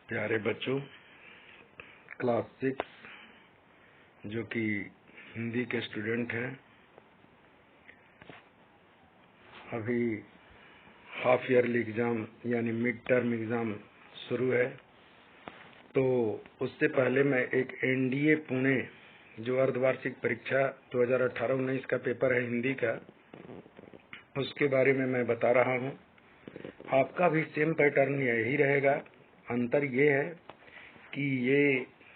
प्यारे बच्चों, क्लास 6 जो कि हिंदी के स्टूडेंट हैं, अभी हाफ ईयरली एग्ज़ाम यानी मिड टर्म एग्ज़ाम शुरू है। तो उससे पहले मैं एक एनडीए पुणे जो अर्धवार्षिक परीक्षा 2018-19 का पेपर है हिंदी का, उसके बारे में मैं बता रहा हूँ। आपका भी सेम पैटर्न यही रहेगा। अंतर ये है कि ये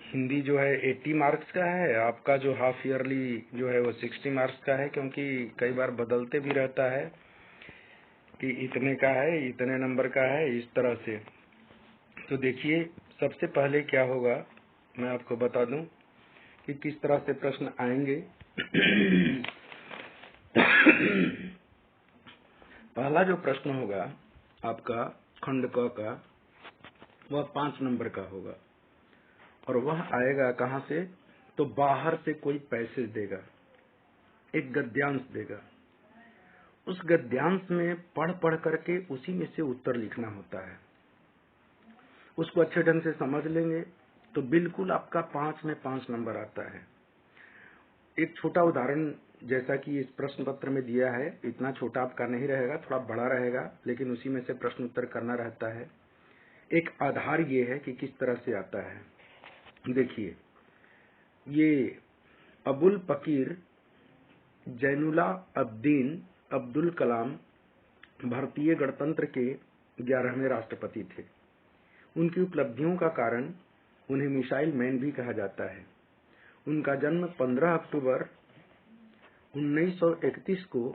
हिंदी जो है 80 मार्क्स का है, आपका जो हाफ ईयरली जो है वो 60 मार्क्स का है, क्योंकि कई बार बदलते भी रहता है कि इतने का है, इतने नंबर का है, इस तरह से। तो देखिए, सबसे पहले क्या होगा मैं आपको बता दूं कि किस तरह से प्रश्न आएंगे। पहला जो प्रश्न होगा आपका खंड क का, वह 5 नंबर का होगा और वह आएगा कहाँ से? तो बाहर से कोई पैसेज देगा, एक गद्यांश देगा। उस गद्यांश में पढ़ करके उसी में से उत्तर लिखना होता है। उसको अच्छे ढंग से समझ लेंगे तो बिल्कुल आपका 5 में 5 नंबर आता है। एक छोटा उदाहरण जैसा कि इस प्रश्न पत्र में दिया है, इतना छोटा आपका नहीं रहेगा, थोड़ा बड़ा रहेगा, लेकिन उसी में से प्रश्न उत्तर करना रहता है। एक आधार ये है कि किस तरह से आता है। देखिए, ये अबुल फकीर जैनुला अब्दीन अब्दुल कलाम भारतीय गणतंत्र के 11वें राष्ट्रपति थे। उनकी उपलब्धियों का कारण उन्हें मिसाइल मैन भी कहा जाता है। उनका जन्म 15 अक्टूबर 1931 को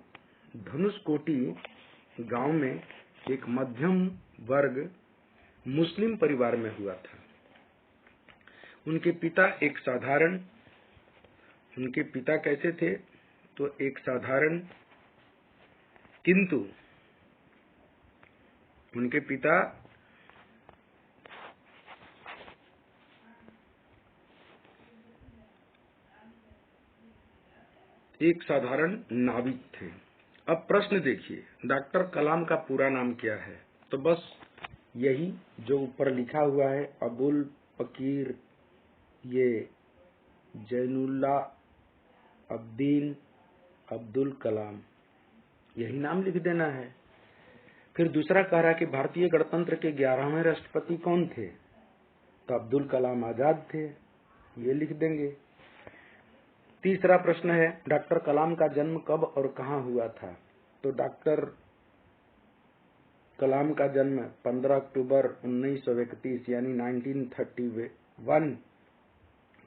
धनुषकोटी गांव में एक मध्यम वर्ग मुस्लिम परिवार में हुआ था। उनके पिता कैसे थे? तो एक साधारण, किंतु उनके पिता एक साधारण नाविक थे। अब प्रश्न देखिए, डॉक्टर कलाम का पूरा नाम क्या है? तो बस यही जो ऊपर लिखा हुआ है, अबुल फकीर ये जैनुल्ला अब्दीन अब्दुल कलाम, यही नाम लिख देना है। फिर दूसरा कह रहा है कि भारतीय गणतंत्र के 11वें राष्ट्रपति कौन थे? तो अब्दुल कलाम आजाद थे, ये लिख देंगे। तीसरा प्रश्न है, डॉक्टर कलाम का जन्म कब और कहाँ हुआ था? तो डॉक्टर कलाम का जन्म 15 अक्टूबर 1931 यानी 1931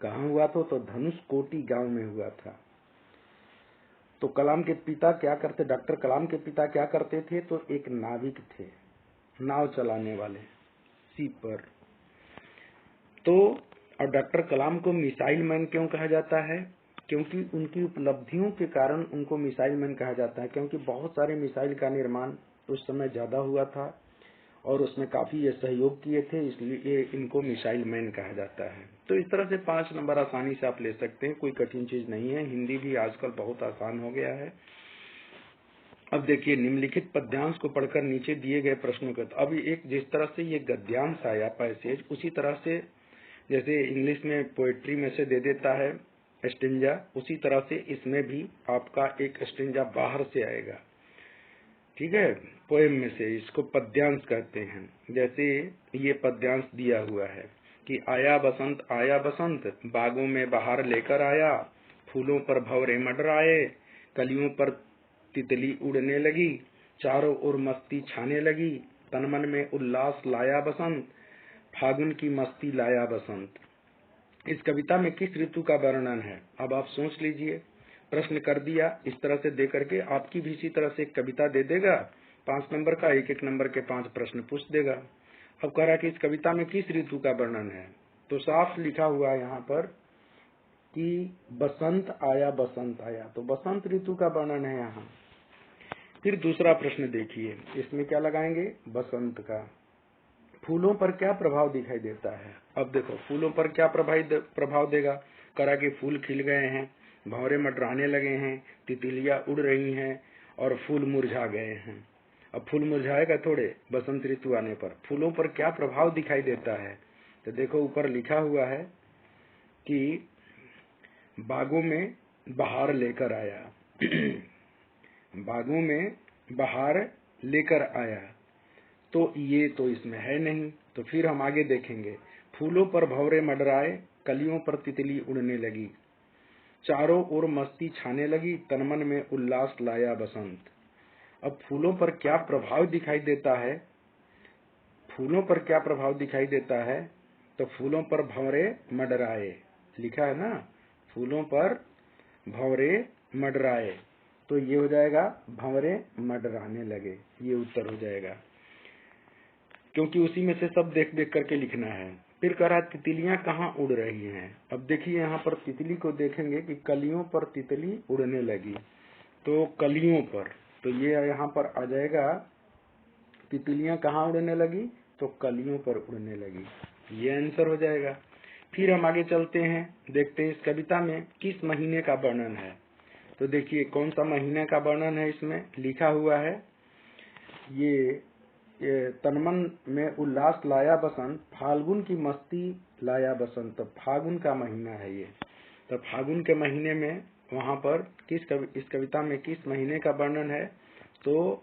कहाँ हुआ था? तो धनुषकोटी गांव में हुआ था। तो कलाम के पिता क्या करते? डॉक्टर कलाम के पिता क्या करते थे? तो एक नाविक थे, नाव चलाने वाले, सीप पर। तो और डॉक्टर कलाम को मिसाइल मैन क्यों कहा जाता है? क्योंकि उनकी उपलब्धियों के कारण उनको मिसाइल मैन कहा जाता है, क्योंकि बहुत सारे मिसाइल का निर्माण उस समय ज्यादा हुआ था और उसमें काफी ये सहयोग किए थे, इसलिए इनको मिसाइल मैन कहा जाता है। तो इस तरह से 5 नंबर आसानी से आप ले सकते हैं, कोई कठिन चीज नहीं है। हिंदी भी आजकल बहुत आसान हो गया है। अब देखिए, निम्नलिखित पद्यांश को पढ़कर नीचे दिए गए प्रश्नों का, अब एक जिस तरह से ये गद्यांश आया पैसेज, उसी तरह से जैसे इंग्लिश में पोएट्री में से दे देता है स्टेंजा, उसी तरह से इसमें भी आपका एक स्टेंजा बाहर से आएगा। ठीक है, पोएम में से, इसको पद्यांश कहते हैं। जैसे ये पद्यांश दिया हुआ है कि आया बसंत बागों में बाहर लेकर आया, फूलों पर भंवरे मंडराए, कलियों पर तितली उड़ने लगी, चारों ओर मस्ती छाने लगी, तन मन में उल्लास लाया बसंत, फागुन की मस्ती लाया बसंत। इस कविता में किस ऋतु का वर्णन है? अब आप सोच लीजिए। प्रश्न कर दिया इस तरह से दे करके, आपकी भी इसी तरह से एक कविता दे देगा, 5 नंबर का, एक नंबर के 5 प्रश्न पूछ देगा। अब कह रहा है कि इस कविता में किस ऋतु का वर्णन है? तो साफ लिखा हुआ है यहाँ पर कि बसंत आया, तो बसंत ऋतु का वर्णन है यहाँ। फिर दूसरा प्रश्न देखिए, इसमें क्या लगाएंगे? बसंत का। फूलों पर क्या प्रभाव दिखाई देता है? अब देखो, फूलों पर क्या प्रभाव देगा? करा कि फूल खिल गए हैं, भंवरे मंडराने लगे हैं, तितलियां उड़ रही हैं और फूल मुरझा गए हैं। अब फूल मुरझाएगा थोड़े बसंत ऋतु आने पर? फूलों पर क्या प्रभाव दिखाई देता है? तो देखो ऊपर लिखा हुआ है कि बागों में बहार लेकर आया। बागों में बहार लेकर आया, तो ये तो इसमें है नहीं। तो फिर हम आगे देखेंगे। फूलों पर भंवरे मंडराए, कलियों पर तितली उड़ने लगी, चारों ओर मस्ती छाने लगी, तनमन में उल्लास लाया बसंत। अब फूलों पर क्या प्रभाव दिखाई देता है? फूलों पर क्या प्रभाव दिखाई देता है? तो फूलों पर भंवरे मंडराए लिखा है ना, फूलों पर भंवरे मंडराए, तो ये हो जाएगा भंवरे मंडराने लगे, ये उत्तर हो जाएगा, क्योंकि उसी में से सब देख देख करके लिखना है। फिर कह रहा तितलियां कहाँ उड़ रही हैं। अब देखिए यहाँ पर तितली को देखेंगे कि कलियों पर तितली उड़ने लगी, तो कलियों पर, तो ये यहाँ पर आ जाएगा तितलियां कहाँ उड़ने लगी, तो कलियों पर उड़ने लगी, ये आंसर हो जाएगा। फिर हम आगे चलते हैं, देखते हैं इस कविता में किस महीने का वर्णन है। तो देखिए कौन सा महीने का वर्णन है, इसमें लिखा हुआ है ये तनमन में उल्लास लाया बसंत, फाल्गुन की मस्ती लाया बसंत। तो फागुन का महीना है ये। तो फागुन के महीने में वहां पर इस कविता में किस महीने का वर्णन है, तो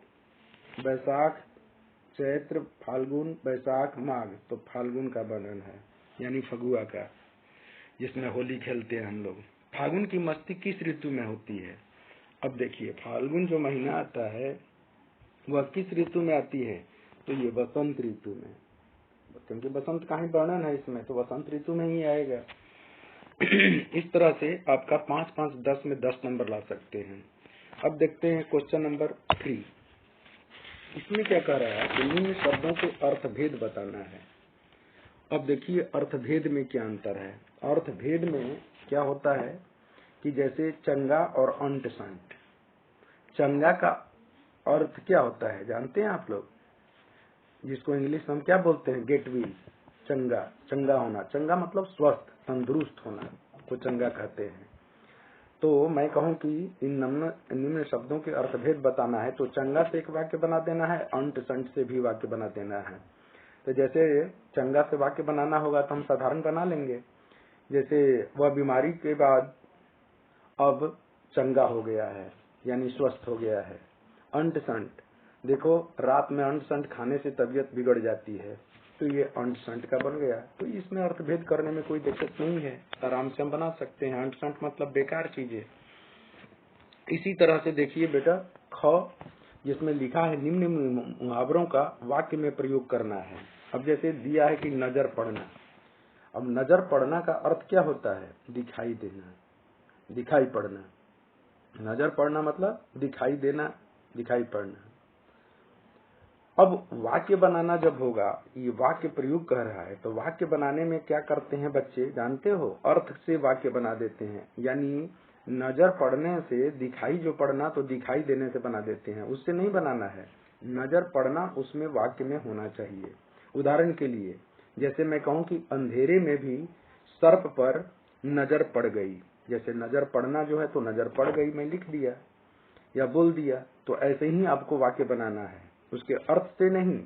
बैसाख, चैत्र, फाल्गुन, बैसाख, माघ, तो फाल्गुन का वर्णन है, यानी फगुआ का, जिसमें होली खेलते हैं हम लोग। फागुन की मस्ती किस ऋतु में होती है? अब देखिए फाल्गुन जो महीना आता है वह किस ऋतु में आती है, तो ये बसंत ऋतु में, क्योंकि बसंत का ही वर्णन है इसमें, तो बसंत ऋतु में ही आएगा। इस तरह से आपका 5, 5, 10 में 10 नंबर ला सकते हैं। अब देखते हैं क्वेश्चन नंबर 3। इसमें क्या कह रहा है, निम्न शब्दों के अर्थभेद बताना है। अब देखिए अर्थभेद में क्या अंतर है। अर्थभेद में क्या होता है कि जैसे चंगा और अंट संट। चंगा का अर्थ क्या होता है जानते हैं आप लोग, जिसको इंग्लिश में हम क्या बोलते हैं, गेट वेल। चंगा, चंगा होना, चंगा मतलब स्वस्थ, तंदुरुस्त होना को चंगा कहते हैं। तो मैं कहूं कि इन निम्न शब्दों के अर्थभेद बताना है, तो चंगा से एक वाक्य बना देना है, अंट संट से भी वाक्य बना देना है। तो जैसे चंगा से वाक्य बनाना होगा तो हम साधारण बना लेंगे, जैसे वह बीमारी के बाद अब चंगा हो गया है, यानी स्वस्थ हो गया है। अंट संट, देखो रात में अंट संट खाने से तबीयत बिगड़ जाती है, तो ये अंट संट का बन गया। तो इसमें अर्थभेद करने में कोई दिक्कत नहीं है, आराम से हम बना सकते हैं। अंट संट मतलब बेकार चीजें। इसी तरह से देखिए बेटा ख, जिसमें लिखा है निम्न मुहावरों का वाक्य में प्रयोग करना है। अब जैसे दिया है कि नजर पड़ना। अब नजर पड़ना का अर्थ क्या होता है, दिखाई देना, दिखाई पड़ना। नजर पड़ना मतलब दिखाई देना, दिखाई पड़ना। अब वाक्य बनाना जब होगा, ये वाक्य प्रयोग कर रहा है, तो वाक्य बनाने में क्या करते हैं बच्चे जानते हो, अर्थ से वाक्य बना देते हैं। यानी नजर पड़ने से दिखाई जो पड़ना, तो दिखाई देने से बना देते हैं, उससे नहीं बनाना है। नजर पड़ना उसमें वाक्य में होना चाहिए। उदाहरण के लिए जैसे मैं कहूँ कि अंधेरे में भी सर्प पर नजर पड़ गई, जैसे नजर पड़ना जो है तो नजर पड़ गई, मैं लिख दिया या बोल दिया। तो ऐसे ही आपको वाक्य बनाना है, उसके अर्थ से नहीं,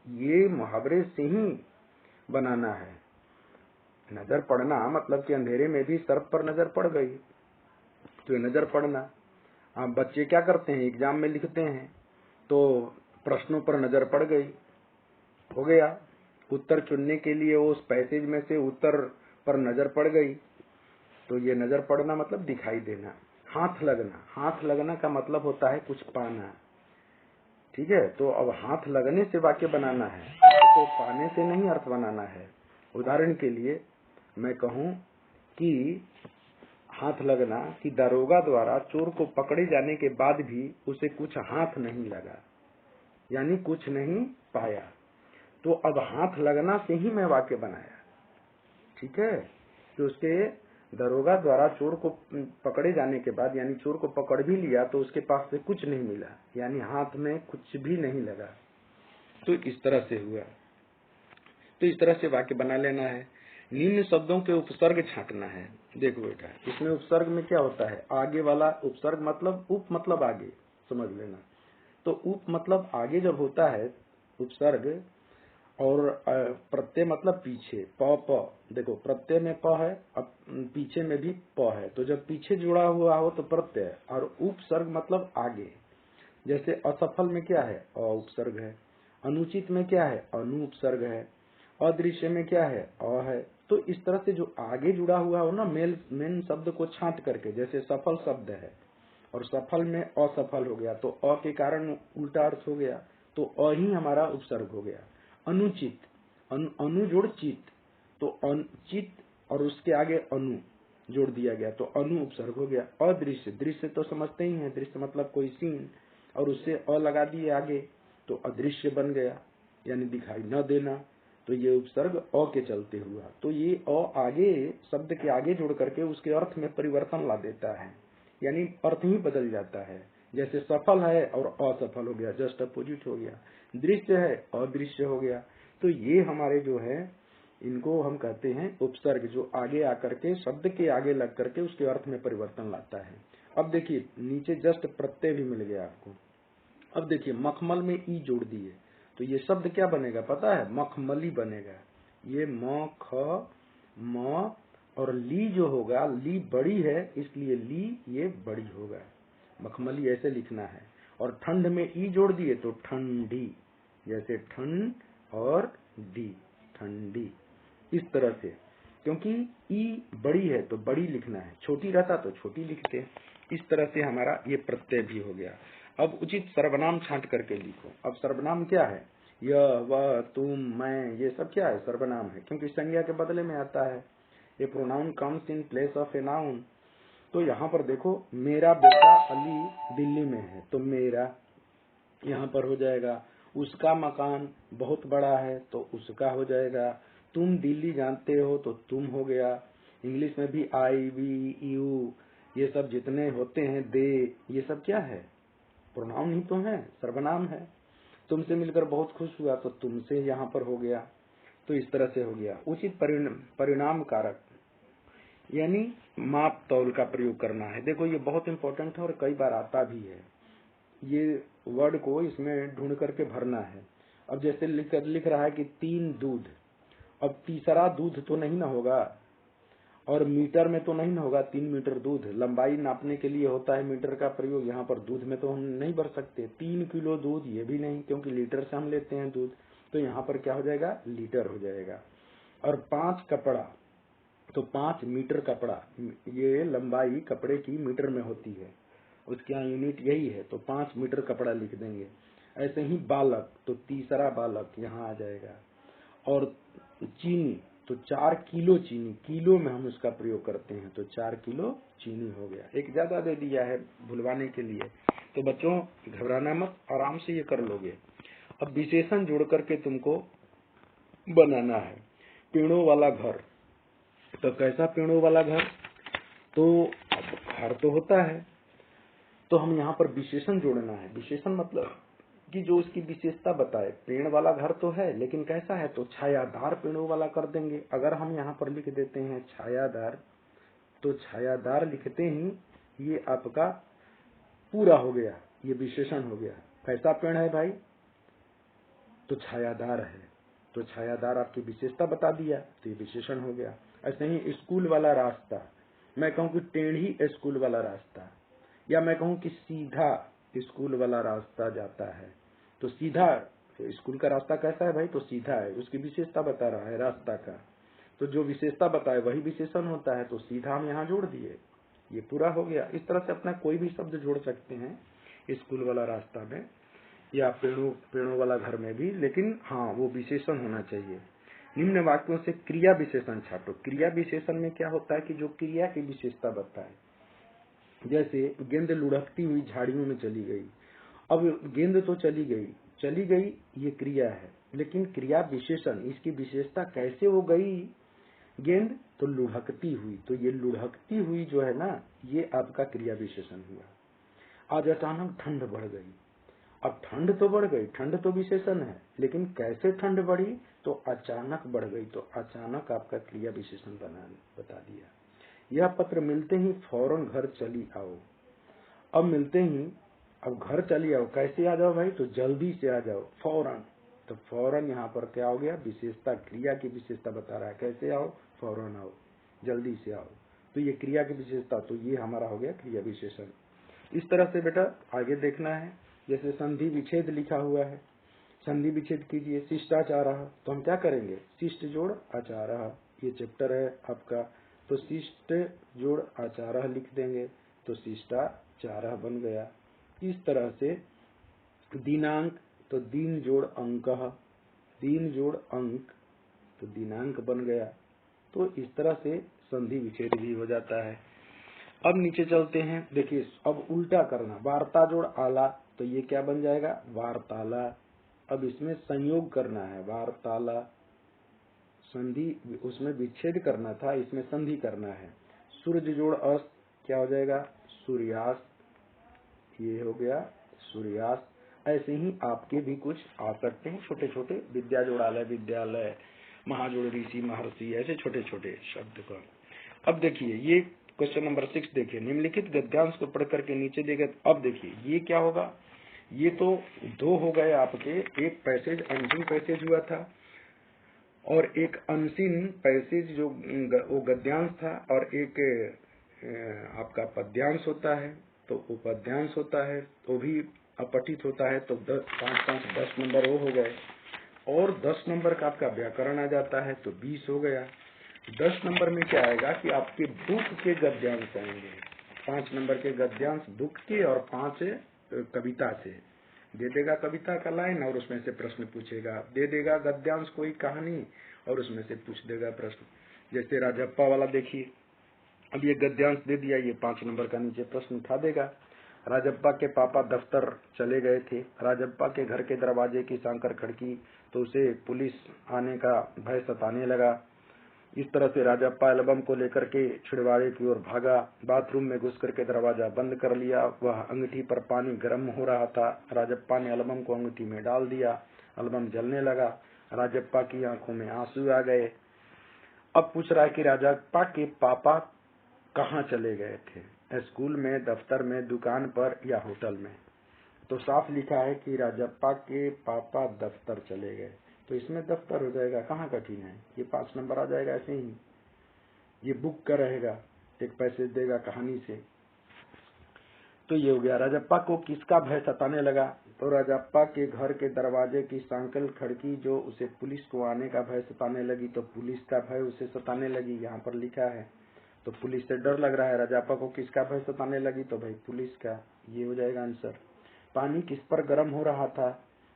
ये मुहावरे से ही बनाना है। नजर पड़ना मतलब कि अंधेरे में भी सर्प पर नजर पड़ गई, तो ये नजर पड़ना। आप बच्चे क्या करते हैं, एग्जाम में लिखते हैं तो प्रश्नों पर नजर पड़ गई, हो गया। उत्तर चुनने के लिए उस पैसेज में से उत्तर पर नजर पड़ गई, तो ये नजर पड़ना मतलब दिखाई देना। हाथ लगना, हाथ लगना का मतलब होता है कुछ पाना, ठीक है। तो अब हाथ लगने से वाक्य बनाना है, तो पाने से नहीं अर्थ बनाना है। उदाहरण के लिए मैं कहूं कि हाथ लगना कि दरोगा द्वारा चोर को पकड़े जाने के बाद भी उसे कुछ हाथ नहीं लगा, यानी कुछ नहीं पाया। तो अब हाथ लगना से ही मैं वाक्य बनाया, ठीक है। तो उसके दरोगा द्वारा चोर को पकड़े जाने के बाद, यानी चोर को पकड़ भी लिया तो उसके पास से कुछ नहीं मिला, यानी हाथ में कुछ भी नहीं लगा। तो इस तरह से हुआ। तो इस तरह से वाक्य बना लेना है। निम्न शब्दों के उपसर्ग छांटना है। देखो बेटा इसमें उपसर्ग में क्या होता है, आगे वाला उपसर्ग मतलब उप मतलब आगे, समझ लेना। तो उप मतलब आगे जब होता है उपसर्ग, और प्रत्यय मतलब पीछे, प प, देखो प्रत्यय में प है, अब पीछे में भी प है, तो जब पीछे जुड़ा हुआ हो तो प्रत्यय, और उपसर्ग मतलब आगे। जैसे असफल में क्या है, अ उपसर्ग है, अनुचित में क्या है, अनु उपसर्ग है, अदृश्य में क्या है, अ है। तो इस तरह से जो आगे जुड़ा हुआ हो ना, मेन शब्द को छांट करके, जैसे सफल शब्द है और सफल में असफल हो गया तो अ के कारण उल्टा अर्थ हो गया, तो अ ही हमारा उपसर्ग हो गया। अनुचित, अनु जोड़ चित, तो चित और उसके आगे अनु जोड़ दिया गया तो अनु उपसर्ग हो गया। अदृश्य, दृश्य तो समझते ही हैं, दृश्य मतलब कोई सीन, और उससे अ लगा दिए आगे तो अदृश्य बन गया, यानी दिखाई न देना, तो ये उपसर्ग अ के चलते हुआ। तो ये अ आगे शब्द के आगे जोड़ करके उसके अर्थ में परिवर्तन ला देता है, यानी अर्थ ही बदल जाता है। जैसे सफल है और असफल हो गया, जस्ट अपोजिट हो गया। दृश्य है अदृश्य हो गया। तो ये हमारे जो है, इनको हम कहते हैं उपसर्ग, जो आगे आकर के शब्द के आगे लग करके उसके अर्थ में परिवर्तन लाता है। अब देखिए नीचे जस्ट प्रत्यय भी मिल गया आपको। अब देखिए मखमल में ई जोड़ दिए तो ये शब्द क्या बनेगा पता है, मखमली बनेगा। ये म ख म और ली जो होगा, ली बड़ी है इसलिए ली ये बड़ी होगा, मखमली ऐसे लिखना है। और ठंड में ई जोड़ दिए तो ठंडी, जैसे ठंड और डी, ठंडी, इस तरह से। क्योंकि ई बड़ी है तो बड़ी लिखना है, छोटी रहता तो छोटी लिखते। इस तरह से हमारा ये प्रत्यय भी हो गया। अब उचित सर्वनाम छांट करके लिखो। अब सर्वनाम क्या है, यह वह तुम मैं, ये सब क्या है, सर्वनाम है, क्योंकि संज्ञा के बदले में आता है। ये pronoun comes in place of a noun. तो यहाँ पर देखो, मेरा बेटा अली दिल्ली में है तो मेरा यहाँ पर हो जाएगा। उसका मकान बहुत बड़ा है तो उसका हो जाएगा। तुम दिल्ली जानते हो तो तुम हो गया। इंग्लिश में भी आई, वी, यू, ये सब जितने होते हैं, दे, ये सब क्या है, प्रोनाउन ही तो है, सर्वनाम है। तुमसे मिलकर बहुत खुश हुआ तो तुमसे यहाँ पर हो गया। तो इस तरह से हो गया। उचित परिणाम कारक, यानी माप तौल का प्रयोग करना है। देखो ये बहुत इंपॉर्टेंट है और कई बार आता भी है। ये वर्ड को इसमें ढूंढ करके भरना है। अब जैसे लिख रहा है कि 3 दूध, अब तीसरा दूध तो नहीं ना होगा, और मीटर में तो नहीं ना होगा। 3 मीटर दूध, लंबाई नापने के लिए होता है मीटर का प्रयोग, यहाँ पर दूध में तो हम नहीं भर सकते। 3 किलो दूध, ये भी नहीं, क्योंकि लीटर से हम लेते हैं दूध, तो यहाँ पर क्या हो जाएगा, लीटर हो जाएगा। और 5 कपड़ा, तो 5 मीटर कपड़ा, ये लंबाई कपड़े की मीटर में होती है, उसकी यहाँ यूनिट यही है, तो 5 मीटर कपड़ा लिख देंगे। ऐसे ही बालक, तो तीसरा बालक यहाँ आ जाएगा। और चीनी, तो 4 किलो चीनी, किलो में हम उसका प्रयोग करते हैं, तो 4 किलो चीनी हो गया। एक ज्यादा दे दिया है भुलवाने के लिए, तो बच्चों घबराना मत, आराम से ये कर लोगे। अब विशेषण जोड़ करके तुमको बनाना है। पेड़ों वाला घर, तो कैसा पेड़ों वाला घर, तो घर तो होता है, तो हम यहाँ पर विशेषण जोड़ना है। विशेषण मतलब कि जो उसकी विशेषता बताए। पेड़ वाला घर तो है लेकिन कैसा है, तो छायादार पेड़ों वाला कर देंगे। अगर हम यहाँ पर लिख देते हैं छायादार, तो छायादार लिखते ही ये आपका पूरा हो गया, ये विशेषण हो गया। कैसा पेड़ है भाई, तो छायादार है, तो छायादार आपकी विशेषता बता दिया, तो ये विशेषण हो गया। ऐसे ही स्कूल वाला रास्ता, मैं कहूँ कि टेढ़ी स्कूल वाला रास्ता, या मैं कहूँ कि सीधा स्कूल वाला रास्ता जाता है, तो सीधा, तो स्कूल का रास्ता कैसा है भाई, तो सीधा है, उसकी विशेषता बता रहा है रास्ता का, तो जो विशेषता बताए वही विशेषण होता है, तो सीधा हम यहाँ जोड़ दिए, ये पूरा हो गया। इस तरह से अपना कोई भी शब्द जोड़ सकते हैं स्कूल वाला रास्ता में, या पेड़ों वाला घर में भी, लेकिन हाँ वो विशेषण होना चाहिए। निम्न वाक्यों से क्रिया विशेषण छाटो। क्रिया विशेषण में क्या होता है कि जो क्रिया की विशेषता बताए, जैसे गेंद लुढ़कती हुई झाड़ियों में चली गई। अब गेंद तो चली गई, ये क्रिया है, लेकिन क्रिया विशेषण, इसकी विशेषता कैसे हो गई, गेंद तो लुढ़कती हुई, तो ये लुढ़कती हुई जो है ना, ये आपका क्रिया विशेषण हुआ। आज अचानक ठंड बढ़ गई, अब ठंड तो बढ़ गई, ठंड तो विशेषण है, लेकिन कैसे ठंड बढ़ी, तो अचानक बढ़ गई, तो अचानक आपका क्रिया विशेषण बता दिया। यह पत्र मिलते ही फौरन घर चली आओ। अब मिलते ही, अब घर चली आओ, कैसे आ जाओ भाई, तो जल्दी से आ जाओ, फौरन, तो फौरन यहाँ पर क्या हो गया, विशेषता, क्रिया की विशेषता बता रहा है, कैसे आओ, फौरन आओ, जल्दी से आओ। तो ये क्रिया की विशेषता, तो ये हमारा हो गया क्रिया विशेषण। इस तरह से बेटा आगे देखना है। जैसे संधि विच्छेद लिखा हुआ है, संधि विच्छेद कीजिए। शिष्टाचारः, तो हम क्या करेंगे, शिष्ट जोड़ आचारः, ये चैप्टर है आपका, तो शिष्ट जोड़ आचारः लिख देंगे तो शिष्टाचारः बन गया। इस तरह से दिनांक, तो दिन जोड़ अंक, दिन जोड़ अंक, तो दिनांक बन गया। तो इस तरह से संधि विच्छेद भी हो जाता है। अब नीचे चलते हैं, देखिए अब उल्टा करना, वार्ता जोड़ आला, तो ये क्या बन जाएगा, वार्ताला। अब इसमें संयोग करना है, वार्ताला, संधि उसमें विच्छेद करना था, इसमें संधि करना है। सूर्य जोड़ अस्त, क्या हो जाएगा, सूर्यास्त, ये हो गया सूर्यास्त। ऐसे ही आपके भी कुछ आ सकते हैं छोटे छोटे, विद्या जोड़ालय, विद्यालय, महाजोड़ ऋषि, महर्षि, ऐसे छोटे छोटे शब्द का। अब देखिए ये क्वेश्चन नंबर 6 देखिए, निम्नलिखित गद्यांश को पढ़ करके नीचे देगा। अब देखिए ये क्या होगा, ये तो दो हो गए आपके, एक पैसेज अंतिम पैसेज हुआ था और एक अनसीन पैसेज जो वो गद्यांश था, और एक आपका पद्यांश होता है, तो वो पद्यांश होता है तो भी अपठित होता है, तो 10 नंबर वो हो गए। और 10 नंबर का आपका व्याकरण आ जाता है तो 20 हो गया। 10 नंबर में क्या आएगा कि आपके बुक के गद्यांश आएंगे, 5 नंबर के गद्यांश बुक के, और 5 कविता से दे देगा, कविता का लाइन और उसमें से प्रश्न पूछेगा, दे देगा गद्यांश कोई कहानी और उसमें से पूछ देगा प्रश्न। जैसे राजप्पा वाला देखिए, अब ये गद्यांश दे दिया, ये 5 नंबर का नीचे प्रश्न उठा देगा। राजप्पा के पापा दफ्तर चले गए थे, राजप्पा के घर के दरवाजे की सांकर खड़की तो उसे पुलिस आने का भय सताने लगा। इस तरह से राजप्पा एल्बम को लेकर के छिड़वाड़े की ओर भागा, बाथरूम में घुस करके दरवाजा बंद कर लिया। वह अंगीठी पर पानी गर्म हो रहा था, राजप्पा ने एल्बम को अंगीठी में डाल दिया, एल्बम जलने लगा, राजप्पा की आंखों में आंसू आ गए। अब पूछ रहा है कि राजप्पा के पापा कहाँ चले गए थे, स्कूल में, दफ्तर में, दुकान पर या होटल में। तो साफ लिखा है कि राजप्पा के पापा दफ्तर चले गए, तो इसमें दफ्तर हो जाएगा, कहाँ कठिन है, ये 5 नंबर आ जाएगा ऐसे ही। ये बुक का रहेगा, एक पैसेज देगा कहानी से। तो ये हो गया। राजप्पा को किसका भय सताने लगा, तो राजप्पा के घर के दरवाजे की सांकल खड़की जो उसे पुलिस को आने का भय सताने लगी, तो पुलिस का भय उसे सताने लगी, यहाँ पर लिखा है। तो पुलिस से डर लग रहा है, राजप्पा को किसका भय सताने लगी, तो भाई पुलिस का, ये हो जाएगा आंसर। पानी किस पर गर्म हो रहा था,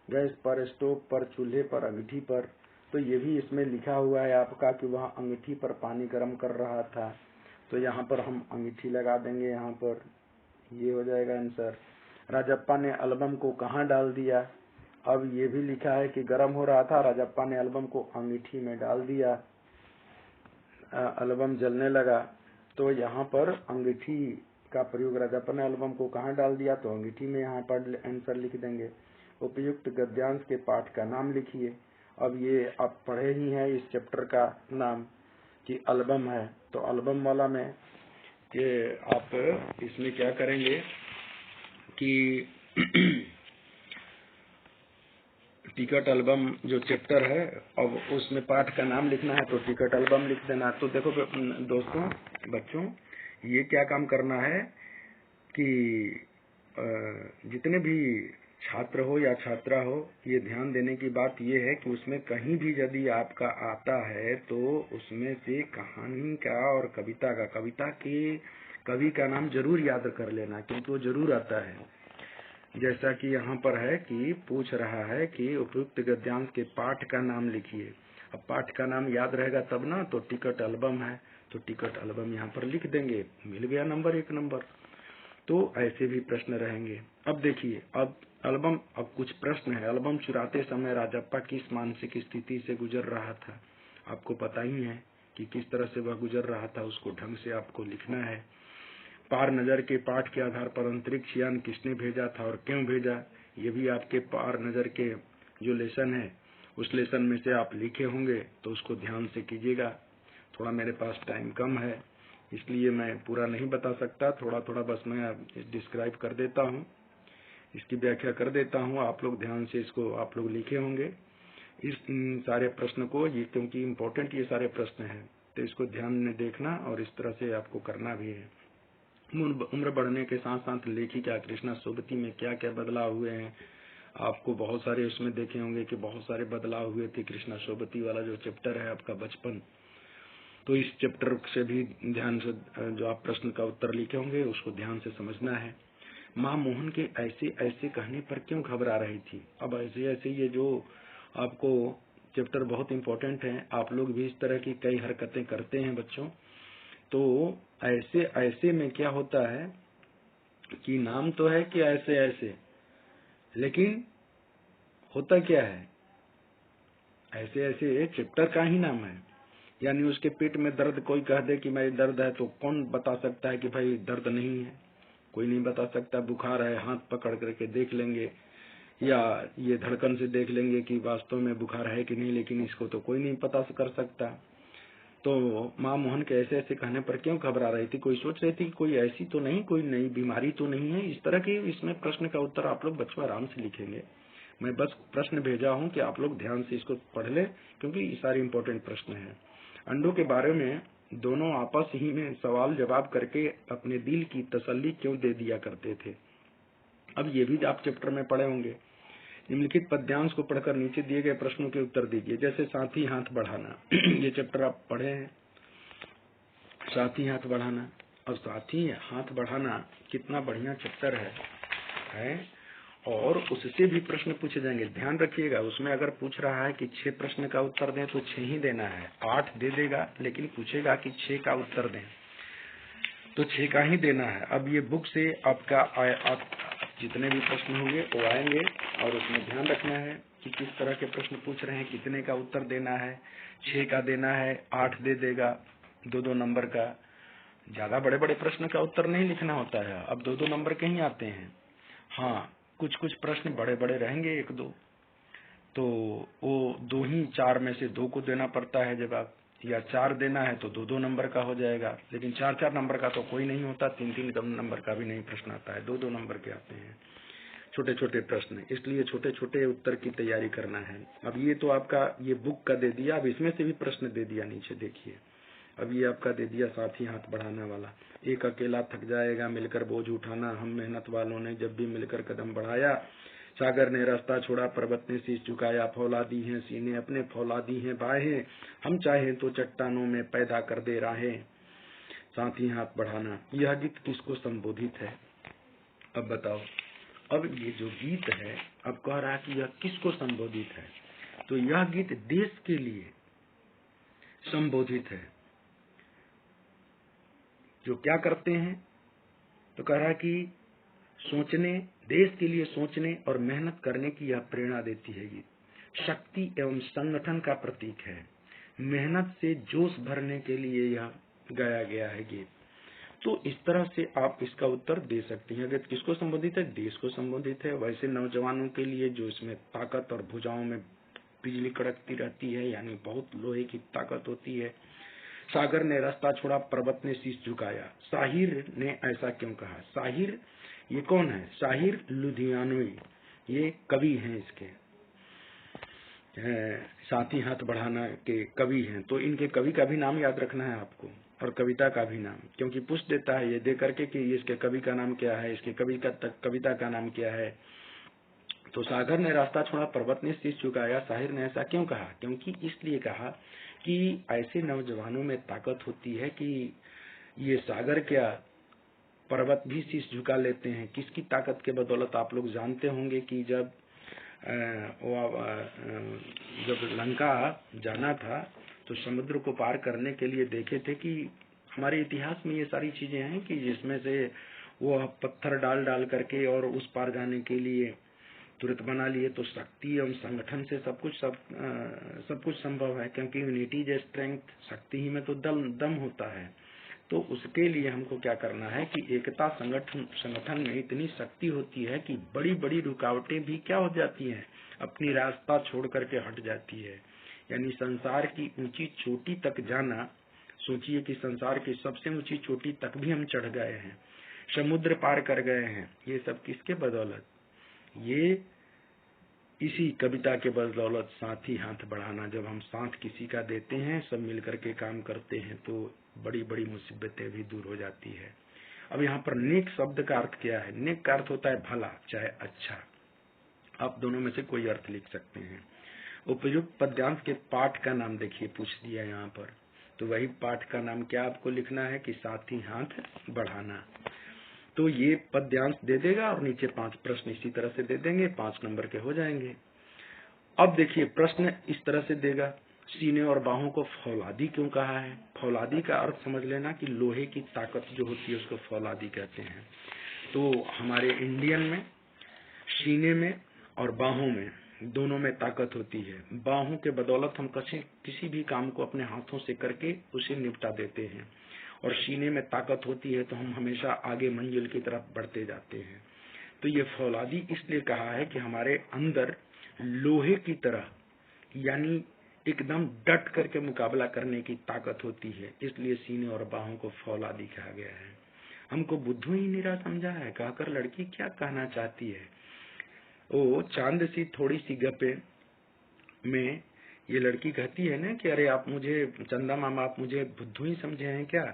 गैस पर, स्टोव पर, चूल्हे पर, अंगीठी पर। तो ये भी इसमें लिखा हुआ है आपका कि वह अंगीठी पर पानी गर्म कर रहा था, तो यहाँ पर हम अंगीठी लगा देंगे, यहाँ पर ये हो जाएगा आंसर। राजप्पा ने एल्बम को कहाँ डाल दिया, अब ये भी लिखा है कि गर्म हो रहा था, राजप्पा ने एल्बम को अंगीठी में डाल दिया, एल्बम जलने लगा। तो यहाँ पर अंगीठी का प्रयोग, राजप्पा ने एल्बम को कहाँ डाल दिया, तो अंगीठी में यहाँ पर आंसर लिख देंगे। उपयुक्त गद्यांश के पाठ का नाम लिखिए। अब ये आप पढ़े ही हैं इस चैप्टर का नाम कि एल्बम है, तो एल्बम वाला में ये आप इसमें क्या करेंगे कि टिकट एल्बम जो चैप्टर है, अब उसमें पाठ का नाम लिखना है, तो टिकट एल्बम लिख देना। तो देखो दोस्तों, बच्चों, ये क्या काम करना है कि जितने भी छात्र हो या छात्रा हो, ये ध्यान देने की बात ये है कि उसमें कहीं भी यदि आपका आता है तो उसमें से कहानी का और कविता का, कविता के कवि का नाम जरूर याद कर लेना, क्योंकि वो जरूर आता है। जैसा कि यहाँ पर है कि पूछ रहा है कि उपयुक्त गद्यांश के पाठ का नाम लिखिए। अब पाठ का नाम याद रहेगा तब ना, तो टिकट एल्बम है, तो टिकट एल्बम यहाँ पर लिख देंगे, मिल गया नंबर, 1 नंबर। तो ऐसे भी प्रश्न रहेंगे। अब देखिए, अब एल्बम, अब कुछ प्रश्न है। एल्बम चुराते समय राजप्पा किस मानसिक स्थिति से गुजर रहा था, आपको पता ही है कि किस तरह से वह गुजर रहा था, उसको ढंग से आपको लिखना है। पार नजर के पाठ के आधार पर अंतरिक्ष यान किसने भेजा था और क्यों भेजा, ये भी आपके पार नजर के जो लेसन है उस लेसन में से आप लिखे होंगे, तो उसको ध्यान से कीजिएगा। थोड़ा मेरे पास टाइम कम है, इसलिए मैं पूरा नहीं बता सकता, थोड़ा थोड़ा बस मैं डिस्क्राइब कर देता हूँ, इसकी व्याख्या कर देता हूँ। आप लोग ध्यान से इसको आप लोग लिखे होंगे। इन सारे प्रश्न को, ये क्योंकि इम्पोर्टेंट ये सारे प्रश्न हैं, तो इसको ध्यान में देखना और इस तरह से आपको करना भी है। उम्र बढ़ने के साथ साथ लेखिका कृष्णा सोबती में क्या क्या बदलाव हुए हैं, आपको बहुत सारे उसमें देखे होंगे कि बहुत सारे बदलाव हुए थे। कृष्णा सोबती वाला जो चैप्टर है आपका बचपन, तो इस चैप्टर से भी ध्यान से जो आप प्रश्न का उत्तर लिखे होंगे उसको ध्यान से समझना है। माँ मोहन के ऐसे ऐसे कहने पर क्यों घबरा रही थी। अब ऐसे ऐसे ये जो आपको चैप्टर बहुत इम्पोर्टेंट है, आप लोग भी इस तरह की कई हरकतें करते हैं बच्चों। तो ऐसे ऐसे में क्या होता है कि नाम तो है कि ऐसे ऐसे, लेकिन होता क्या है, ऐसे ऐसे चैप्टर का ही नाम है। यानी उसके पेट में दर्द कोई कह दे कि मेरे दर्द है, तो कौन बता सकता है कि भाई दर्द नहीं है, कोई नहीं बता सकता। बुखार है, हाथ पकड़ करके देख लेंगे या ये धड़कन से देख लेंगे कि वास्तव में बुखार है कि नहीं, लेकिन इसको तो कोई नहीं पता कर सकता। तो माँ मोहन के ऐसे ऐसे कहने पर क्यों घबरा रही थी, कोई सोच रही थी कि कोई ऐसी तो नहीं, कोई नई बीमारी तो नहीं है। इस तरह के इसमें प्रश्न का उत्तर आप लोग बच्चों आराम से लिखेंगे। मैं बस प्रश्न भेजा हूँ कि आप लोग ध्यान से इसको पढ़ ले, क्योंकि ये सारे इम्पोर्टेंट प्रश्न हैं। अंडों के बारे में दोनों आपस ही में सवाल जवाब करके अपने दिल की तसल्ली क्यों दे दिया करते थे। अब ये भी आप चैप्टर में पढ़े होंगे। निम्नलिखित पद्यांश को पढ़कर नीचे दिए गए प्रश्नों के उत्तर दीजिए। जैसे साथी हाथ बढ़ाना ये चैप्टर आप पढ़े हैं, साथी हाथ बढ़ाना। और साथी हाथ बढ़ाना कितना बढ़िया चैप्टर है और उससे भी प्रश्न पूछे जाएंगे। ध्यान रखिएगा, उसमें अगर पूछ रहा है कि 6 प्रश्न का उत्तर दें तो 6 ही देना है, 8 दे देगा, लेकिन पूछेगा कि 6 का उत्तर दें तो 6 का ही देना है। अब ये बुक से आपका आप जितने भी प्रश्न होंगे वो आएंगे और उसमें ध्यान रखना है कि किस तरह के प्रश्न पूछ रहे हैं, कितने का उत्तर देना है। 6 का देना है, 8 दे देगा, 2-2 नंबर का। ज्यादा बड़े बड़े प्रश्न का उत्तर नहीं लिखना होता है, अब 2-2 नंबर के ही आते हैं। हाँ, कुछ कुछ प्रश्न बड़े बड़े रहेंगे, 1-2, तो वो 2 ही 4 में से 2 को देना पड़ता है जवाब, या 4 देना है तो 2-2 नंबर का हो जाएगा। लेकिन 4-4 नंबर का तो कोई नहीं होता, 3-3 नंबर का भी नहीं प्रश्न आता है, 2-2 नंबर के आते हैं छोटे छोटे प्रश्न। इसलिए छोटे छोटे उत्तर की तैयारी करना है। अब ये तो आपका ये बुक का दे दिया, अब इसमें से भी प्रश्न दे दिया नीचे देखिए। अब ये आपका दे दिया साथी हाथ बढ़ाना वाला। एक अकेला थक जाएगा, मिलकर बोझ उठाना, हम मेहनत वालों ने जब भी मिलकर कदम बढ़ाया। सागर ने रास्ता छोड़ा, पर्वत ने शीश झुकाया, फौलादी हैं सीने अपने, फौलादी हैं बाहें, हम चाहे तो चट्टानों में पैदा कर दे राहें। साथी हाथ बढ़ाना, यह गीत किसको संबोधित है, अब बताओ। अब ये जो गीत है, अब कह रहा कि यह किसको संबोधित है, तो यह गीत देश के लिए संबोधित है। जो क्या करते हैं, तो कह रहा कि सोचने, देश के लिए सोचने और मेहनत करने की यह प्रेरणा देती है। गीत शक्ति एवं संगठन का प्रतीक है। मेहनत से जोश भरने के लिए यह गाया गया है गीत। तो इस तरह से आप इसका उत्तर दे सकते हैं। गीत किसको संबोधित है, देश को संबोधित है। वैसे नौजवानों के लिए जो इसमें ताकत और भुजाओं में बिजली कड़कती रहती है, यानी बहुत लोहे की ताकत होती है। सागर ने रास्ता छोड़ा, पर्वत ने शीश झुकाया। साहिर ने ऐसा क्यों कहा। साहिर ये कौन है, साहिर लुधियानवी, ये कवि हैं, इसके साथी हाथ बढ़ाना के कवि हैं। तो इनके कवि का भी नाम याद रखना है आपको, और कविता का भी नाम, क्योंकि पूछ देता है ये दे करके कि इसके कवि का नाम क्या है, इसके कविता का नाम क्या है। तो सागर ने रास्ता छोड़ा, पर्वत ने शीश झुकाया। साहिर ने ऐसा क्यों कहा, क्योंकि इसलिए कहा कि ऐसे नौजवानों में ताकत होती है कि ये सागर क्या, पर्वत भी शीश झुका लेते हैं। किसकी ताकत के बदौलत, आप लोग जानते होंगे कि जब लंका जाना था तो समुद्र को पार करने के लिए देखे थे कि हमारे इतिहास में ये सारी चीजें हैं कि जिसमें से वो पत्थर डाल डाल करके और उस पार जाने के लिए तुरंत बना लिए। तो शक्ति एवं संगठन से सब कुछ संभव है, क्योंकि यूनिटी इज स्ट्रेंथ, शक्ति ही में तो दम होता है। तो उसके लिए हमको क्या करना है कि एकता संगठन में इतनी शक्ति होती है कि बड़ी बड़ी रुकावटें भी क्या हो जाती हैं, अपनी रास्ता छोड़ करके हट जाती है। यानी संसार की ऊंची चोटी तक जाना, सोचिए कि संसार की सबसे ऊंची चोटी तक भी हम चढ़ गए हैं, समुद्र पार कर गए हैं। ये सब किसके बदौलत, ये इसी कविता के बदौलत साथ ही हाथ बढ़ाना। जब हम साथ किसी का देते हैं, सब मिलकर के काम करते हैं, तो बड़ी बड़ी मुसीबतें भी दूर हो जाती है। अब यहाँ पर नेक शब्द का अर्थ क्या है? नेक का अर्थ होता है भला, चाहे अच्छा। आप दोनों में से कोई अर्थ लिख सकते हैं। उपयुक्त पद्यांश के पाठ का नाम देखिए, पूछ दिया यहाँ पर, तो वही पाठ का नाम क्या आपको लिखना है कि साथ ही हाथ बढ़ाना। तो ये पद्यांश दे देगा और नीचे 5 प्रश्न इसी तरह से दे देंगे, 5 नंबर के हो जाएंगे। अब देखिए प्रश्न इस तरह से देगा, सीने और बाहों को फौलादी क्यों कहा है? फौलादी का अर्थ समझ लेना कि लोहे की ताकत जो होती है उसको फौलादी कहते हैं। तो हमारे इंडियन में सीने में और बाहों में, दोनों में ताकत होती है। बाहों के बदौलत हम किसी भी काम को अपने हाथों से करके उसे निपटा देते हैं, और सीने में ताकत होती है तो हम हमेशा आगे मंजिल की तरफ बढ़ते जाते हैं। तो ये फौलादी इसलिए कहा है कि हमारे अंदर लोहे की तरह, यानी एकदम डट करके मुकाबला करने की ताकत होती है, इसलिए सीने और बाहों को फौलादी कहा गया है। हमको बुद्धू ही निरा समझा है कहकर लड़की क्या कहना चाहती है? ओ चांद सी थोड़ी सी गपे में ये लड़की कहती है ना कि अरे आप मुझे, चंदा मामा आप मुझे बुद्धू ही समझे हैं क्या?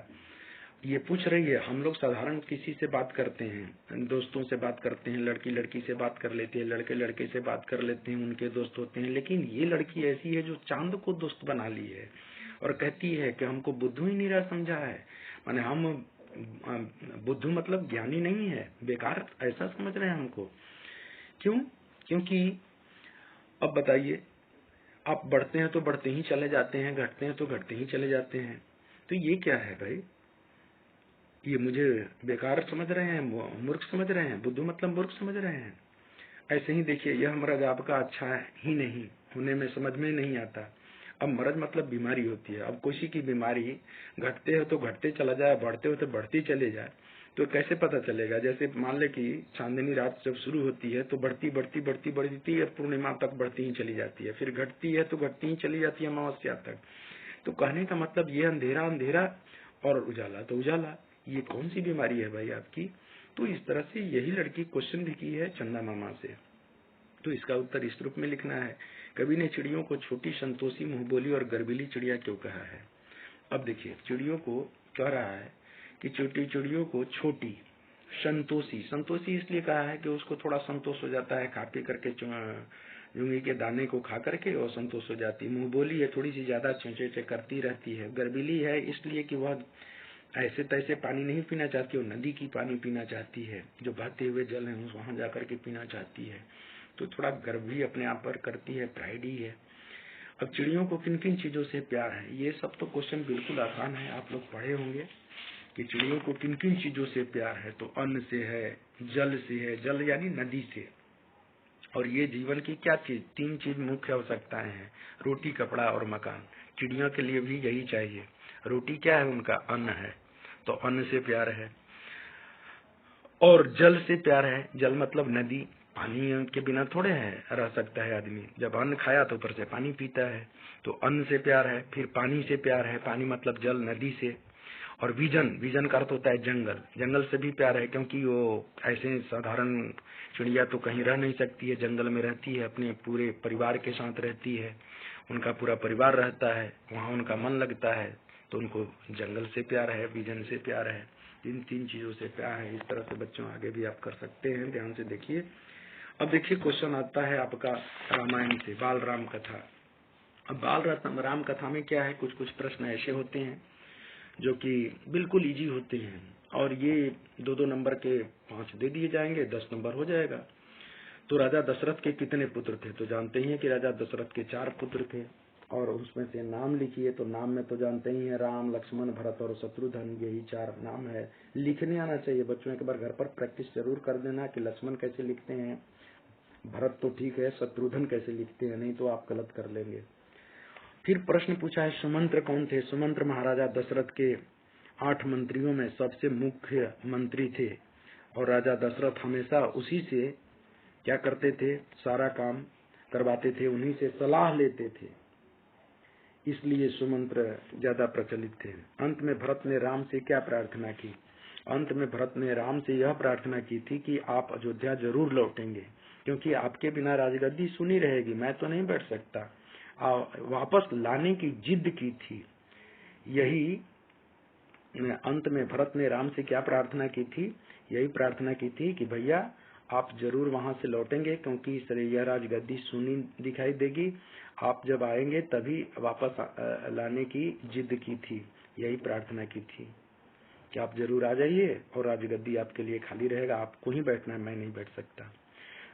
ये पूछ रही है। हम लोग साधारण किसी से बात करते हैं, दोस्तों से बात करते हैं, लड़की लड़की से बात कर लेती है, लड़के लड़के से बात कर लेते हैं, उनके दोस्त होते हैं। लेकिन ये लड़की ऐसी है जो चांद को दोस्त बना ली है और कहती है कि हमको बुद्धू ही निरा समझा है। माने हम बुद्धू मतलब ज्ञानी नहीं है, बेकार ऐसा समझ रहे हैं हमको। क्यों? क्योंकि अब बताइए, आप बढ़ते हैं तो बढ़ते ही चले जाते हैं, घटते हैं तो घटते ही चले जाते हैं। तो ये क्या है भाई? ये मुझे बेकार समझ रहे हैं, मूर्ख समझ रहे हैं? बुद्धू मतलब मूर्ख समझ रहे हैं? ऐसे ही देखिए, यह मर्ज आपका अच्छा ही नहीं होने में समझ में नहीं आता। अब मर्ज मतलब बीमारी होती है। अब किसी की बीमारी घटते हो तो घटते चला जाए, बढ़ते हो तो बढ़ती चले जाए, तो कैसे पता चलेगा? जैसे मान ले कि चांदनी रात जब शुरू होती है तो बढ़ती बढ़ती बढ़ती बढ़ती है, पूर्णिमा तक बढ़ती ही चली जाती है, फिर घटती है तो घटती ही चली जाती है अमावस्या तक। तो कहने का मतलब ये अंधेरा अंधेरा और उजाला तो उजाला, ये कौन सी बीमारी है भाई आपकी? तो इस तरह से यही लड़की क्वेश्चन भी की है चंदा मामा से। तो इसका उत्तर इस रूप में लिखना है, कवि ने चिड़ियों को छोटी, संतोषी, मुंहबोली और गर्वीली चिड़िया क्यों कहा है? अब देखिए, चिड़ियों को कह रहा है कि छोटी चिड़ियों को छोटी, संतोषी, संतोषी इसलिए कहा है कि उसको थोड़ा संतोष हो जाता है, खा पी करके जूंगी के दाने को खा करके और संतोष हो जाती है। मुंहबोली है, थोड़ी सी ज्यादा चेंचे करती रहती है। गर्वीली है इसलिए कि वह ऐसे तैसे पानी नहीं पीना चाहती, वो नदी की पानी पीना चाहती है, जो बहते हुए जल है वहां जाकर के पीना चाहती है। तो थोड़ा गर्व भी अपने आप पर करती है, प्राइड ही है। अब चिड़ियों को किन किन चीजों से प्यार है? ये सब तो क्वेश्चन बिल्कुल आसान है, आप लोग पढ़े होंगे कि चिड़ियों को किन किन चीजों से प्यार है। तो अन्न से है, जल से है, जल यानी नदी से। और ये जीवन की क्या चीज, 3 चीज मुख्य आवश्यकताएं हैं, रोटी, कपड़ा और मकान। चिड़ियों के लिए भी यही चाहिए। रोटी क्या है उनका? अन्न है, तो अन्न से प्यार है। और जल से प्यार है, जल मतलब नदी। पानी के बिना थोड़े है रह सकता है आदमी, जब अन्न खाया तो ऊपर से पानी पीता है, तो अन्न से प्यार है। फिर पानी से प्यार है, पानी मतलब जल, नदी से। और विजन, विजन का अर्थ होता है जंगल, जंगल से भी प्यार है, क्योंकि वो ऐसे साधारण चिड़िया तो कहीं रह नहीं सकती है, जंगल में रहती है, अपने पूरे परिवार के साथ रहती है, उनका पूरा परिवार रहता है, वहाँ उनका मन लगता है, तो उनको जंगल से प्यार है, विजन से प्यार है, इन 3 चीजों से प्यार है। इस तरह से बच्चों आगे भी आप कर सकते हैं, ध्यान से देखिए। अब देखिए क्वेश्चन आता है आपका रामायण से, बाल राम कथा। अब बाल राम कथा में क्या है, कुछ कुछ प्रश्न ऐसे होते हैं जो कि बिल्कुल इजी होते हैं, और ये 2-2 नंबर के 5 दे दिए जाएंगे, 10 नंबर हो जाएगा। तो राजा दशरथ के कितने पुत्र थे? तो जानते ही हैं कि राजा दशरथ के 4 पुत्र थे, और उसमें से नाम लिखिए। तो नाम में तो जानते ही हैं, राम, लक्ष्मण, भरत और शत्रुघ्न, यही 4 नाम है। लिखने आना चाहिए बच्चों, एक बार घर पर प्रैक्टिस जरूर कर देना कि लक्ष्मण कैसे लिखते हैं, भरत तो ठीक है, शत्रुघ्न कैसे लिखते हैं, नहीं तो आप गलत कर लेंगे। फिर प्रश्न पूछा है सुमंत्र कौन थे? सुमंत्र महाराजा दशरथ के 8 मंत्रियों में सबसे मुख्य मंत्री थे, और राजा दशरथ हमेशा उसी से क्या करते थे, सारा काम करवाते थे, उन्हीं से सलाह लेते थे, इसलिए सुमंत्र ज्यादा प्रचलित थे। अंत में भरत ने राम से क्या प्रार्थना की? अंत में भरत ने राम से यह प्रार्थना की थी कि आप अयोध्या जरूर लौटेंगे, क्योंकि आपके बिना राजगद्दी सुनी रहेगी, मैं तो नहीं बैठ सकता। वापस लाने की जिद की थी। यही अंत में भरत ने राम से क्या प्रार्थना की थी? यही प्रार्थना की थी कि भैया आप जरूर वहां से लौटेंगे, क्योंकि यह राजगद्दी सुनी दिखाई देगी, आप जब आएंगे तभी वापस लाने की जिद की थी। यही प्रार्थना की थी कि आप जरूर आ जाइए और राजगद्दी आपके लिए खाली रहेगा, आपको ही बैठना है, मैं नहीं बैठ सकता।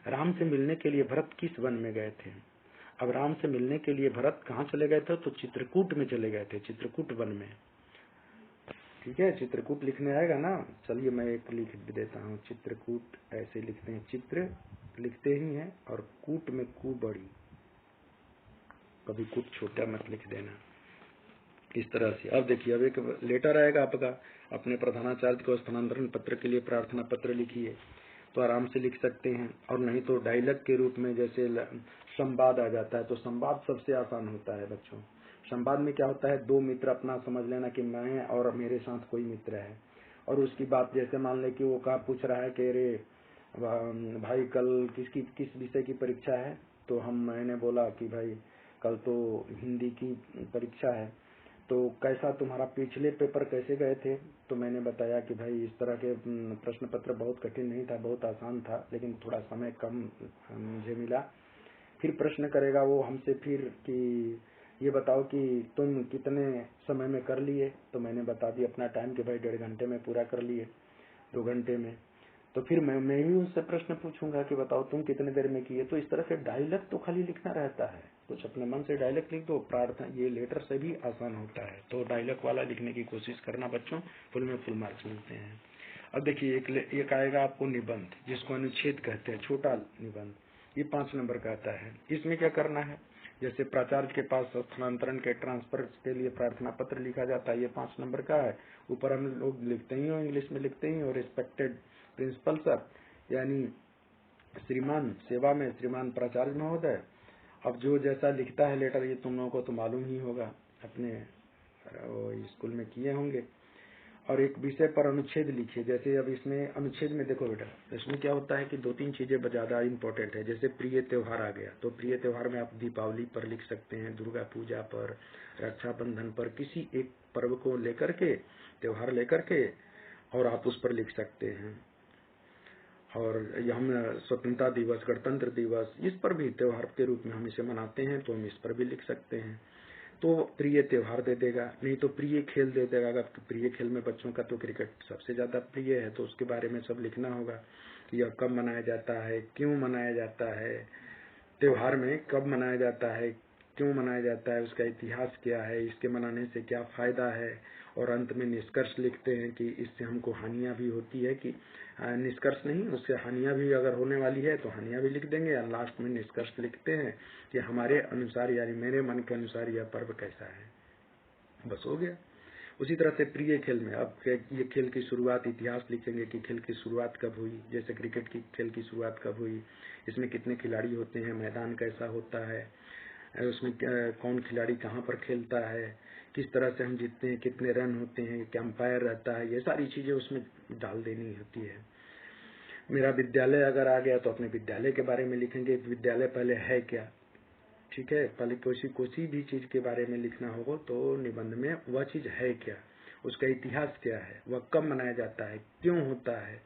राम से मिलने के लिए भरत किस वन में गए थे? अब राम से मिलने के लिए भरत कहाँ चले गए थे? तो चित्रकूट में चले गए थे, चित्रकूट वन में। ठीक है, चित्रकूट लिखने आएगा ना? चलिए मैं एक लिख देता हूँ, चित्रकूट ऐसे लिखते हैं, चित्र लिखते ही हैं और कूट में कू बड़ी, कभी कूट छोटा मत लिख देना, इस तरह से। अब देखिए, अब एक लेटर आएगा आपका, अपने प्रधानाचार्य को स्थानांतरण पत्र के लिए प्रार्थना पत्र लिखिए, तो आराम से लिख सकते हैं। और नहीं तो डायलॉग के रूप में जैसे संवाद आ जाता है, तो संवाद सबसे आसान होता है बच्चों। संवाद में क्या होता है, दो मित्र अपना समझ लेना कि मैं और मेरे साथ कोई मित्र है, और उसकी बात जैसे मान ले कि वो कहा पूछ रहा है कि अरे भाई कल किस विषय की परीक्षा है? तो मैंने बोला कि भाई कल तो हिंदी की परीक्षा है, तो कैसा तुम्हारा पिछले पेपर कैसे गए थे? तो मैंने बताया कि भाई इस तरह के प्रश्न पत्र बहुत कठिन नहीं था, बहुत आसान था, लेकिन थोड़ा समय कम मुझे मिला। फिर प्रश्न करेगा वो हमसे फिर कि ये बताओ कि तुम कितने समय में कर लिए? तो मैंने बता दिया अपना टाइम कि भाई 1.5 घंटे में पूरा कर लिए, 2 घंटे में। तो फिर मैं ही उनसे प्रश्न पूछूंगा कि बताओ तुम कितने देर में किए? तो इस तरह से डायलॉग तो खाली लिखना रहता है, कुछ अपने मन से डायलॉग लिख दो। प्रार्थना ये लेटर से भी आसान होता है, तो डायलॉग वाला लिखने की कोशिश करना बच्चों, फुल में फुल मार्क्स मिलते हैं। अब देखिए एक आएगा आपको निबंध, जिसको अनुच्छेद कहते हैं, छोटा निबंध, ये 5 नंबर का आता है। इसमें क्या करना है, जैसे प्राचार्य के पास स्थानांतरण के ट्रांसफर के लिए प्रार्थना पत्र लिखा जाता है, ये 5 नंबर का है। ऊपर हम लोग लिखते ही हो, इंग्लिश में लिखते ही हो, रिस्पेक्टेड प्रिंसिपल सर, यानी श्रीमान सेवा में श्रीमान प्राचार्य महोदय। अब जो जैसा लिखता है लेटर, ये तुम लोगों को तो मालूम ही होगा, अपने स्कूल में किए होंगे। और एक विषय पर अनुच्छेद लिखिए, जैसे अब इसमें अनुच्छेद में देखो बेटा, इसमें क्या होता है कि 2-3 चीजें ज्यादा इंपॉर्टेंट है। जैसे प्रिय त्योहार आ गया, तो प्रिय त्योहार में आप दीपावली पर लिख सकते हैं, दुर्गा पूजा पर, रक्षाबंधन पर, किसी एक पर्व को लेकर के, त्योहार लेकर के, और आप उस पर लिख सकते हैं। और हम स्वतंत्रता दिवस, गणतंत्र दिवस, इस पर भी त्योहार के रूप में हम इसे मनाते हैं, तो हम इस पर भी लिख सकते हैं। तो प्रिय त्योहार दे देगा, नहीं तो प्रिय खेल दे देगा। अगर प्रिय खेल में बच्चों का तो क्रिकेट सबसे ज्यादा प्रिय है, तो उसके बारे में सब लिखना होगा कि यह कब मनाया जाता है, क्यों मनाया जाता है, त्योहार में कब मनाया जाता है, क्यों मनाया जाता है, उसका इतिहास क्या है, इसके मनाने से क्या फायदा है। और अंत में निष्कर्ष लिखते हैं कि इससे हमको हानियां भी होती है, कि निष्कर्ष नहीं, उससे हानियां भी अगर होने वाली है तो हानियां भी लिख देंगे। या लास्ट में निष्कर्ष लिखते हैं कि हमारे अनुसार, यानी मेरे मन के अनुसार यह पर्व कैसा है। बस हो गया। उसी तरह से प्रिय खेल में अब ये खेल की शुरुआत, इतिहास लिखेंगे कि खेल की शुरुआत कब हुई। जैसे क्रिकेट की खेल की शुरुआत कब हुई, इसमें कितने खिलाड़ी होते हैं, मैदान कैसा होता है, उसमें कौन खिलाड़ी कहाँ पर खेलता है, किस तरह से हम जीतते हैं, कितने रन होते हैं, क्या अंपायर रहता है, ये सारी चीजें उसमें डाल देनी होती है। मेरा विद्यालय अगर आ गया तो अपने विद्यालय के बारे में लिखेंगे, विद्यालय पहले है क्या। ठीक है, पहले कोई भी चीज के बारे में लिखना होगा तो निबंध में वह चीज है क्या, उसका इतिहास क्या है, वह कब मनाया जाता है, क्यों होता है।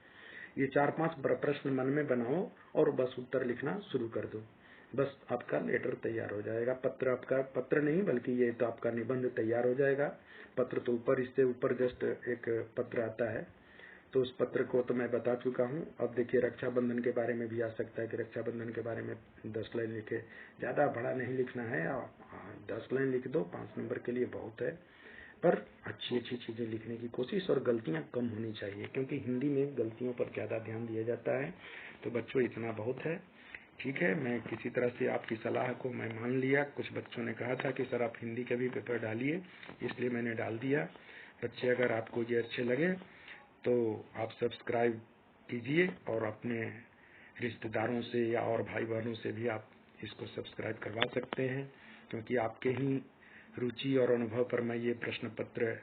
ये 4-5 प्रश्न मन में बनाओ और बस उत्तर लिखना शुरू कर दो, बस आपका लेटर तैयार हो जाएगा। पत्र, आपका पत्र नहीं बल्कि ये तो आपका निबंध तैयार हो जाएगा। पत्र तो ऊपर, इससे ऊपर जस्ट एक पत्र आता है, तो उस पत्र को तो मैं बता चुका हूँ। अब देखिए रक्षाबंधन के बारे में भी आ सकता है कि रक्षाबंधन के बारे में 10 लाइन लिखे, ज्यादा बड़ा नहीं लिखना है, 10 लाइन लिख दो, 5 नंबर के लिए बहुत है। पर अच्छी चीजें लिखने की कोशिश, और गलतियां कम होनी चाहिए, क्योंकि हिंदी में गलतियों पर ज्यादा ध्यान दिया जाता है। तो बच्चों इतना बहुत है। ठीक है, मैं किसी तरह से आपकी सलाह को मैं मान लिया। कुछ बच्चों ने कहा था कि सर आप हिंदी का भी पेपर डालिए, इसलिए मैंने डाल दिया। बच्चे अगर आपको ये अच्छे लगे तो आप सब्सक्राइब कीजिए, और अपने रिश्तेदारों से या और भाई बहनों से भी आप इसको सब्सक्राइब करवा सकते हैं, क्योंकि आपके ही रुचि और अनुभव पर मैं ये प्रश्न पत्र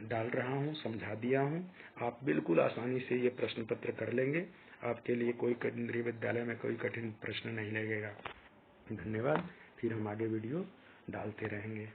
डाल रहा हूँ, समझा दिया हूँ। आप बिल्कुल आसानी से ये प्रश्न पत्र कर लेंगे। आपके लिए कोई केंद्रीय विद्यालय में कोई कठिन प्रश्न नहीं लगेगा। धन्यवाद। फिर हम आगे वीडियो डालते रहेंगे।